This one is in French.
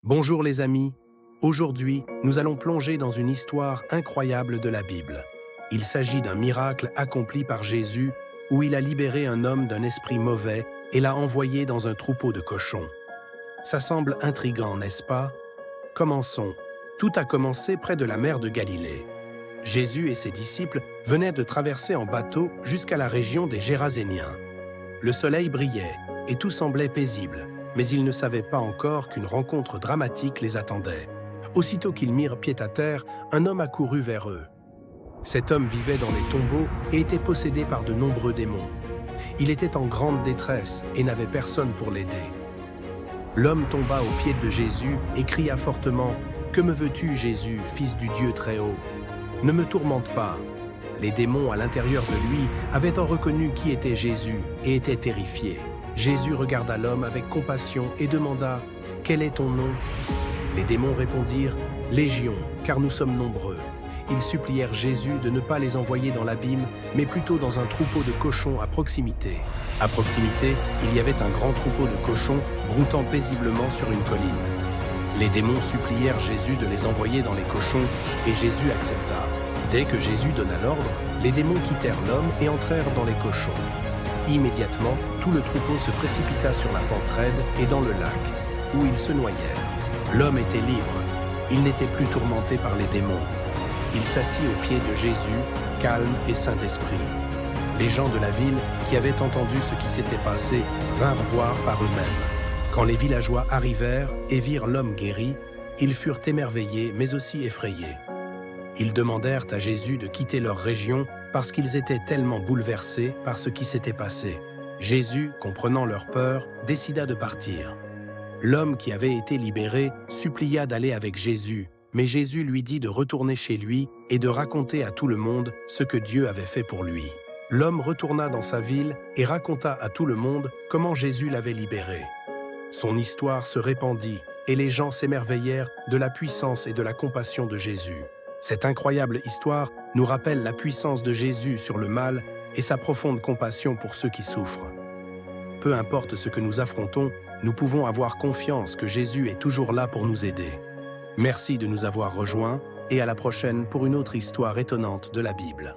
Bonjour les amis, aujourd'hui nous allons plonger dans une histoire incroyable de la Bible. Il s'agit d'un miracle accompli par Jésus où il a libéré un homme d'un esprit mauvais et l'a envoyé dans un troupeau de cochons. Ça semble intriguant, n'est-ce pas? Commençons. Tout a commencé près de la mer de Galilée. Jésus et ses disciples venaient de traverser en bateau jusqu'à la région des Géraséniens. Le soleil brillait et tout semblait paisible. Mais ils ne savaient pas encore qu'une rencontre dramatique les attendait. Aussitôt qu'ils mirent pied à terre, un homme accourut vers eux. Cet homme vivait dans les tombeaux et était possédé par de nombreux démons. Il était en grande détresse et n'avait personne pour l'aider. L'homme tomba aux pieds de Jésus et cria fortement « Que me veux-tu, Jésus, fils du Dieu très haut? Ne me tourmente pas !» Les démons à l'intérieur de lui avaient reconnu qui était Jésus et étaient terrifiés. Jésus regarda l'homme avec compassion et demanda « Quel est ton nom ?» Les démons répondirent « Légion, car nous sommes nombreux. » Ils supplièrent Jésus de ne pas les envoyer dans l'abîme, mais plutôt dans un troupeau de cochons à proximité. À proximité, il y avait un grand troupeau de cochons broutant paisiblement sur une colline. Les démons supplièrent Jésus de les envoyer dans les cochons, et Jésus accepta. Dès que Jésus donna l'ordre, les démons quittèrent l'homme et entrèrent dans les cochons. Immédiatement, tout le troupeau se précipita sur la pente raide et dans le lac, où ils se noyèrent. L'homme était libre. Il n'était plus tourmenté par les démons. Il s'assit aux pieds de Jésus, calme et saint d'esprit. Les gens de la ville, qui avaient entendu ce qui s'était passé, vinrent voir par eux-mêmes. Quand les villageois arrivèrent et virent l'homme guéri, ils furent émerveillés, mais aussi effrayés. Ils demandèrent à Jésus de quitter leur région parce qu'ils étaient tellement bouleversés par ce qui s'était passé. Jésus, comprenant leur peur, décida de partir. L'homme qui avait été libéré supplia d'aller avec Jésus, mais Jésus lui dit de retourner chez lui et de raconter à tout le monde ce que Dieu avait fait pour lui. L'homme retourna dans sa ville et raconta à tout le monde comment Jésus l'avait libéré. Son histoire se répandit et les gens s'émerveillèrent de la puissance et de la compassion de Jésus. Cette incroyable histoire nous rappelle la puissance de Jésus sur le mal et sa profonde compassion pour ceux qui souffrent. Peu importe ce que nous affrontons, nous pouvons avoir confiance que Jésus est toujours là pour nous aider. Merci de nous avoir rejoints et à la prochaine pour une autre histoire étonnante de la Bible.